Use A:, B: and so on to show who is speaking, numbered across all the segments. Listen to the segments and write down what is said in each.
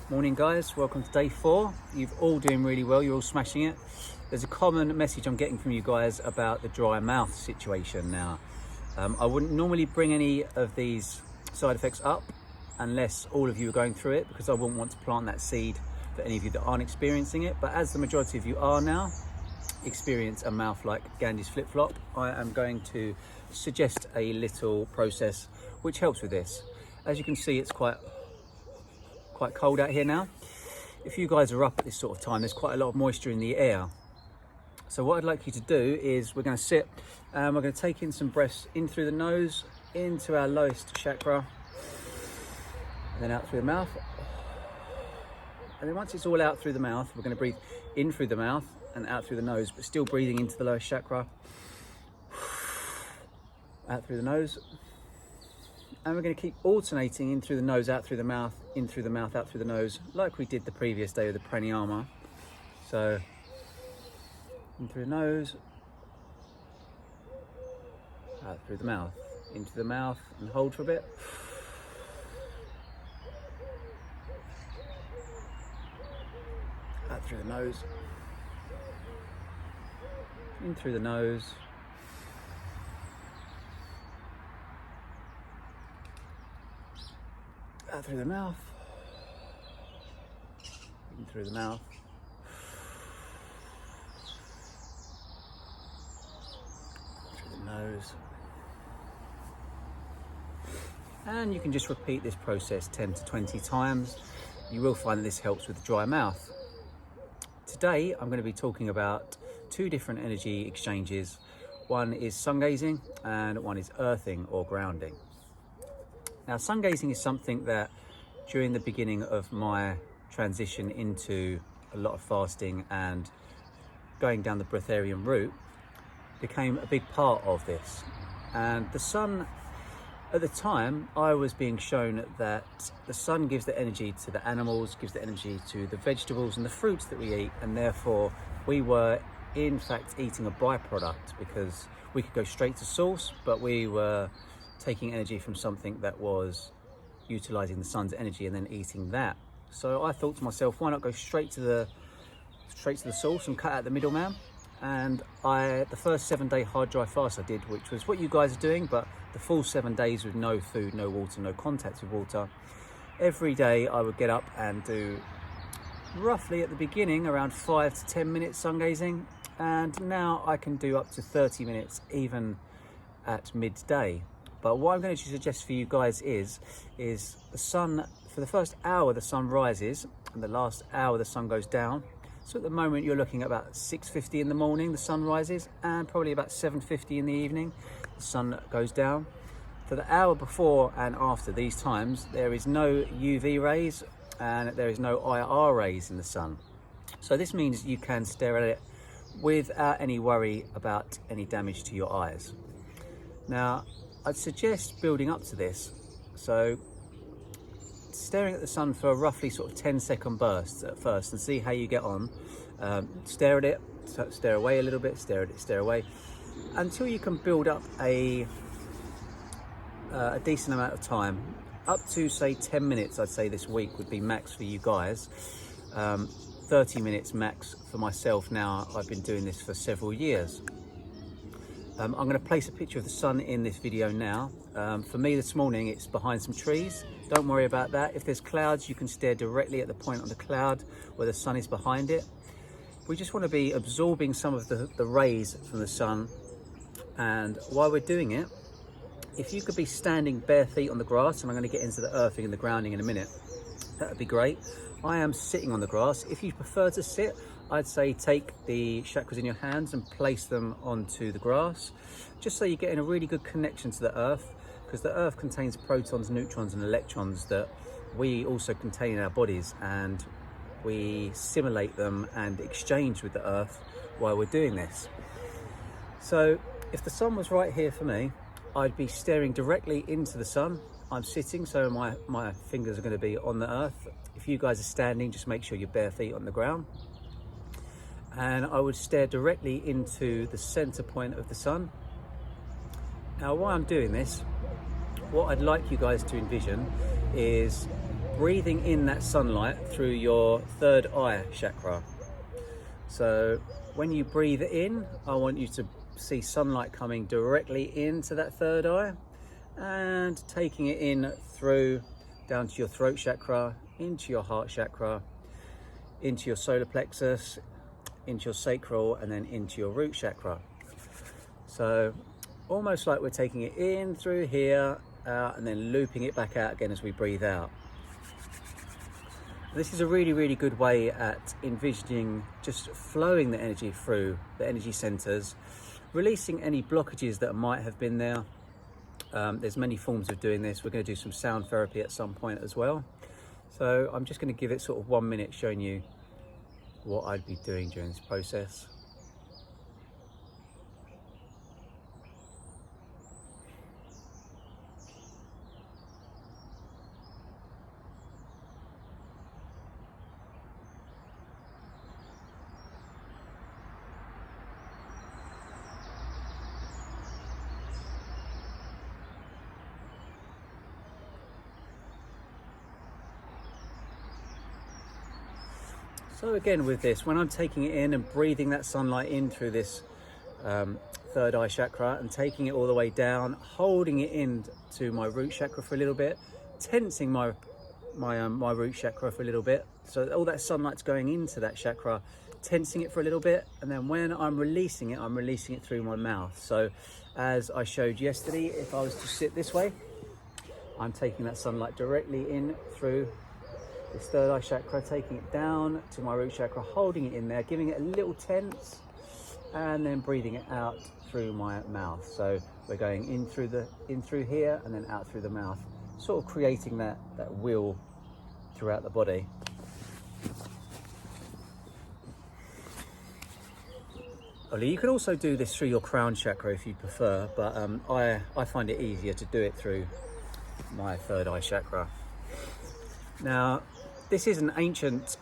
A: Morning guys, welcome to day 4. You're all doing really well, you're all smashing it. There's a common message I'm getting from you guys about the dry mouth situation now. I wouldn't normally bring any of these side effects up unless all of you are going through it, because I wouldn't want to plant that seed for any of you that aren't experiencing it. But as the majority of you are now, experience a mouth like Gandhi's flip-flop, I am going to suggest a little process which helps with this. As you can see, it's quite cold out here now. If you guys are up at this sort of time, there's quite a lot of moisture in the air. So what I'd like you to do is we're going to sit and we're going to take in some breaths in through the nose, into our lowest chakra, and then out through the mouth. And then once it's all out through the mouth, we're going to breathe in through the mouth and out through the nose, but still breathing into the lowest chakra. Out through the nose. And we're going to keep alternating in through the nose, out through the mouth, in through the mouth, out through the nose, like we did the previous day with the pranayama. So, in through the nose, out through the mouth, into the mouth, and hold for a bit. Out through the nose, in through the nose, out through the mouth, in through the mouth, through the nose. And you can just repeat this process 10 to 20 times. You will find that this helps with dry mouth. Today I'm going to be talking about 2 different energy exchanges. One is sun gazing and one is earthing or grounding. Now, sun gazing is something that during the beginning of my transition into a lot of fasting and going down the breatharian route became a big part of this. And the sun, at the time, I was being shown that the sun gives the energy to the animals, gives the energy to the vegetables and the fruits that we eat, and therefore we were in fact eating a byproduct, because we could go straight to source, but we were taking energy from something that was utilizing the sun's energy and then eating that. So I thought to myself, why not go straight to the source and cut out the middleman? And the first 7-day hard dry fast I did, which was what you guys are doing, but the full 7 days with no food, no water, no contact with water. Every day I would get up and do roughly at the beginning around 5 to 10 minutes sun gazing, and now I can do up to 30 minutes even at midday. But what I'm going to suggest for you guys is the sun, for the first hour the sun rises and the last hour the sun goes down. So at the moment you're looking at about 6:50 in the morning the sun rises, and probably about 7:50 in the evening the sun goes down. For the hour before and after these times, there is no UV rays and there is no IR rays in the sun. So this means you can stare at it without any worry about any damage to your eyes. Now, I'd suggest building up to this, so staring at the sun for roughly sort of 10-second bursts at first and see how you get on. Stare at it, stare away a little bit, stare at it, stare away, until you can build up a decent amount of time, up to say 10 minutes. I'd say this week would be max for you guys, 30 minutes max for myself. Now, I've been doing this for several years. I'm going to place a picture of the sun in this video now. For me this morning, it's behind some trees. Don't worry about that. If there's clouds, you can stare directly at the point on the cloud where the sun is behind it. We just want to be absorbing some of the rays from the sun. And while we're doing it, if you could be standing bare feet on the grass, and I'm going to get into the earthing and the grounding in a minute, that would be great. I am sitting on the grass. If you prefer to sit, I'd say take the chakras in your hands and place them onto the grass, just so you're getting a really good connection to the earth, because the earth contains protons, neutrons and electrons that we also contain in our bodies, and we simulate them and exchange with the earth while we're doing this. So if the sun was right here for me, I'd be staring directly into the sun. I'm sitting, so my fingers are going to be on the earth. If you guys are standing, just make sure you're bare feet on the ground. And I would stare directly into the center point of the sun. Now, while I'm doing this, what I'd like you guys to envision is breathing in that sunlight through your third eye chakra. So when you breathe in, I want you to see sunlight coming directly into that third eye and taking it in through down to your throat chakra, into your heart chakra, into your solar plexus, into your sacral, and then into your root chakra. So almost like we're taking it in through here, out, and then looping it back out again as we breathe out. This is a really, really good way at envisioning just flowing the energy through the energy centers, releasing any blockages that might have been there. There's many forms of doing this. We're going to do some sound therapy at some point as well. So I'm just going to give it sort of 1 minute showing you what I'd be doing during this process. So again with this, when I'm taking it in and breathing that sunlight in through this third eye chakra and taking it all the way down, holding it in to my root chakra for a little bit, tensing my root chakra for a little bit, so all that sunlight's going into that chakra, tensing it for a little bit, and then when I'm releasing it through my mouth. So as I showed yesterday, if I was to sit this way, I'm taking that sunlight directly in through this third eye chakra, taking it down to my root chakra, holding it in there, giving it a little tense, and then breathing it out through my mouth. So we're going in through here and then out through the mouth, sort of creating that wheel throughout the body. You can also do this through your crown chakra if you prefer, but I find it easier to do it through my third eye chakra. Now, this is an ancient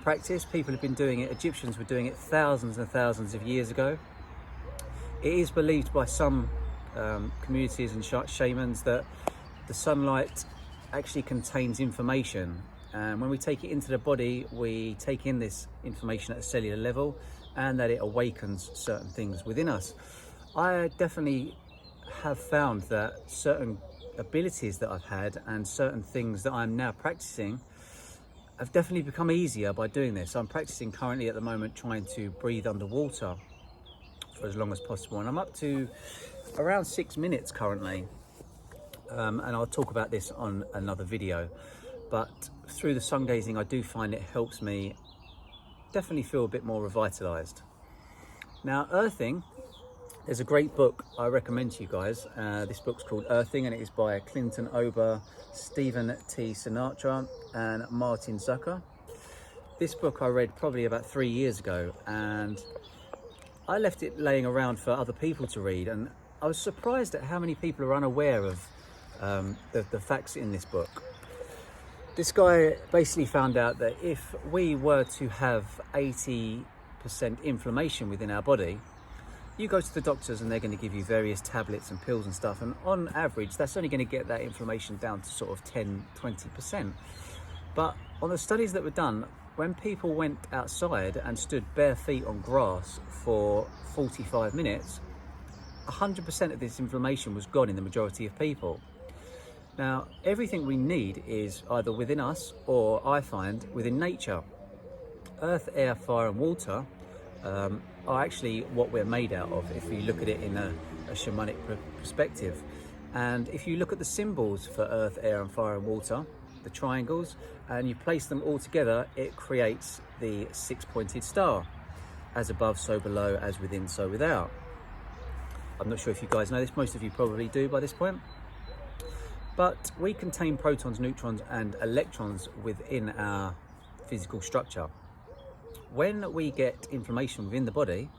A: practice. People have been doing it. Egyptians were doing it thousands and thousands of years ago. It is believed by some communities and shamans that the sunlight actually contains information. And when we take it into the body, we take in this information at a cellular level, and that it awakens certain things within us. I definitely have found that certain abilities that I've had and certain things that I'm now practicing have definitely become easier by doing this. I'm practicing currently at the moment trying to breathe underwater for as long as possible, and I'm up to around 6 minutes currently, and I'll talk about this on another video. But through the sun gazing, I do find it helps me definitely feel a bit more revitalized. Now, earthing, there's a great book I recommend to you guys. This book's called Earthing, and it is by Clinton Ober, Stephen T. Sinatra, and Martin Zucker. This book I read probably about 3 years ago, and I left it laying around for other people to read, and I was surprised at how many people are unaware of the facts in this book. This guy basically found out that if we were to have 80% inflammation within our body, you go to the doctors and they're going to give you various tablets and pills and stuff, and on average that's only going to get that inflammation down to sort of 10-20%. But on the studies that were done, when people went outside and stood bare feet on grass for 45 minutes, 100% of this inflammation was gone in the majority of people. Now, everything we need is either within us or, I find, within nature. Earth, air, fire and water are actually what we're made out of if you look at it in a shamanic perspective. And if you look at the symbols for earth, air and fire and water, the triangles, and you place them all together, it creates the six-pointed star. As above, so below, as within, so without. I'm not sure if you guys know this, most of you probably do by this point. But we contain protons, neutrons and electrons within our physical structure. When we get inflammation within the body,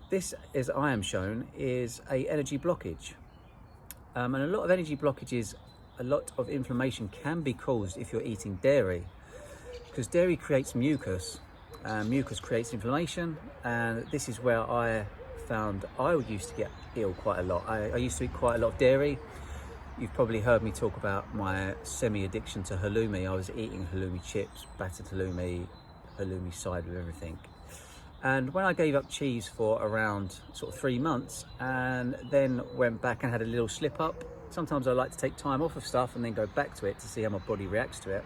A: this, as I am shown, is an energy blockage. And a lot of energy blockages, a lot of inflammation can be caused if you're eating dairy, because dairy creates mucus, and mucus creates inflammation, and this is where I found I used to get ill quite a lot. I used to eat quite a lot of dairy, You've probably heard me talk about my semi-addiction to halloumi. I was eating halloumi chips, battered halloumi side with everything. And when I gave up cheese for around sort of 3 months and then went back and had a little slip up, sometimes I like to take time off of stuff and then go back to it to see how my body reacts to it.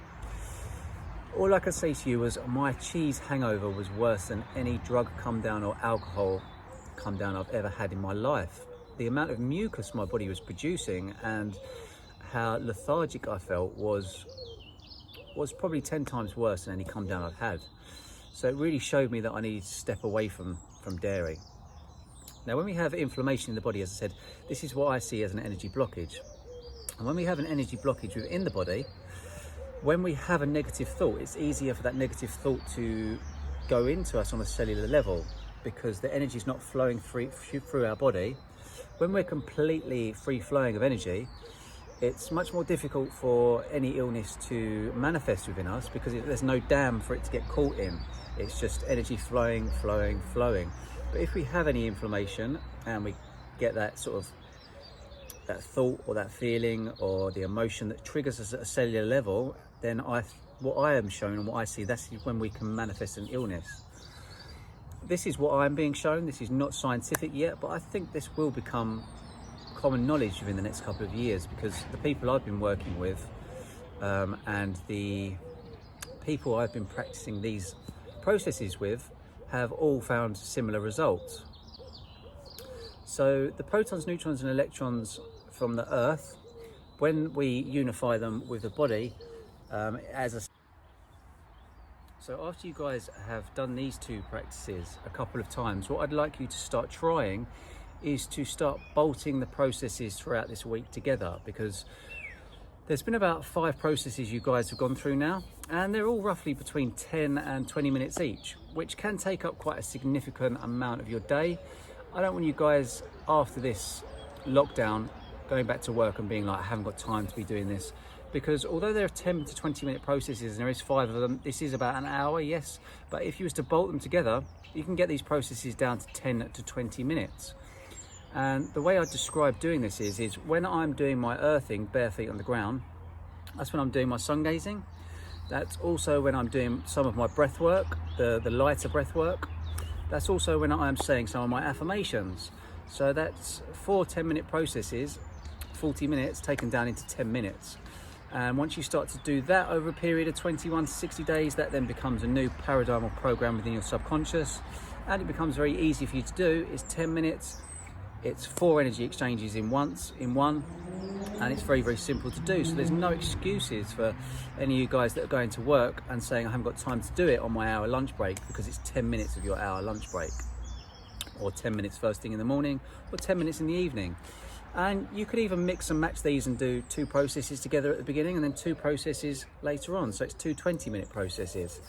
A: All I can say to you was my cheese hangover was worse than any drug come down or alcohol come down I've ever had in my life. The amount of mucus my body was producing and how lethargic I felt was probably 10 times worse than any come down I've had. So it really showed me that I needed to step away from dairy. Now, when we have inflammation in the body, as I said, this is what I see as an energy blockage. And when we have an energy blockage within the body, when we have a negative thought, it's easier for that negative thought to go into us on a cellular level because the energy is not flowing through our body. When we're completely free flowing of energy, it's much more difficult for any illness to manifest within us because there's no dam for it to get caught in. It's just energy flowing. But if we have any inflammation and we get that sort of that thought or that feeling or the emotion that triggers us at a cellular level, then what I am shown and what I see, that's when we can manifest an illness. This is what I'm being shown. This is not scientific yet, but I think this will become common knowledge within the next couple of years because the people I've been working with and the people I've been practicing these processes with have all found similar results. So the protons, neutrons and electrons from the earth, when we unify them with the body so after you guys have done these two practices a couple of times, what I'd like you to start trying is to start bolting the processes throughout this week together, because there's been about 5 processes you guys have gone through now, and they're all roughly between 10 and 20 minutes each, which can take up quite a significant amount of your day. I don't want you guys, after this lockdown, going back to work and being like, I haven't got time to be doing this, because although there are 10 to 20 minute processes and there is 5 of them, this is about an hour, yes, but if you was to bolt them together, you can get these processes down to 10 to 20 minutes. And the way I describe doing this is when I'm doing my earthing, bare feet on the ground, that's when I'm doing my sun gazing. That's also when I'm doing some of my breath work, the lighter breath work. That's also when I'm saying some of my affirmations. So that's 4 10-minute processes, 40 minutes taken down into 10 minutes. And once you start to do that over a period of 21 to 60 days, that then becomes a new paradigm or program within your subconscious. And it becomes very easy for you to do. It's 10 minutes. It's 4 energy exchanges in one, and it's very, very simple to do. So there's no excuses for any of you guys that are going to work and saying, I haven't got time to do it on my hour lunch break, because it's 10 minutes of your hour lunch break, or 10 minutes first thing in the morning, or 10 minutes in the evening. And you could even mix and match these and do 2 processes together at the beginning and then 2 processes later on. So it's 2 20-minute processes.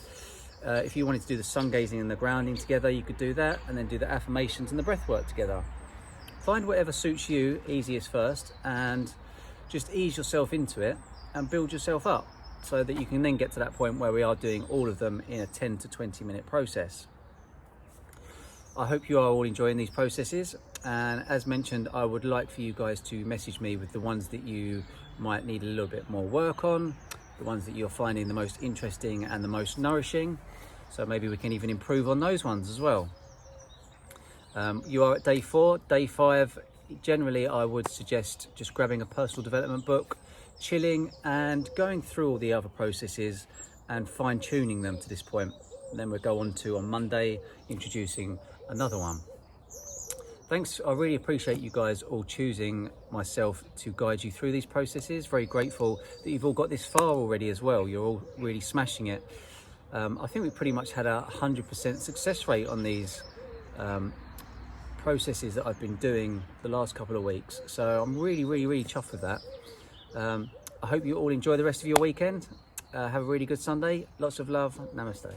A: If you wanted to do the sun gazing and the grounding together, you could do that, and then do the affirmations and the breath work together. Find whatever suits you easiest first, and just ease yourself into it and build yourself up so that you can then get to that point where we are doing all of them in a 10 to 20 minute process. I hope you are all enjoying these processes, and as mentioned, I would like for you guys to message me with the ones that you might need a little bit more work on, the ones that you're finding the most interesting and the most nourishing, so maybe we can even improve on those ones as well. You are at day 4. Day 5, generally I would suggest just grabbing a personal development book, chilling and going through all the other processes and fine-tuning them to this point. And then we'll go on to, on Monday, introducing another one. Thanks, I really appreciate you guys all choosing myself to guide you through these processes. Very grateful that you've all got this far already as well. You're all really smashing it. I think we pretty much had a 100% success rate on these processes that I've been doing the last couple of weeks. So I'm really chuffed with that. I hope you all enjoy the rest of your weekend. Have a really good Sunday. Lots of love. Namaste.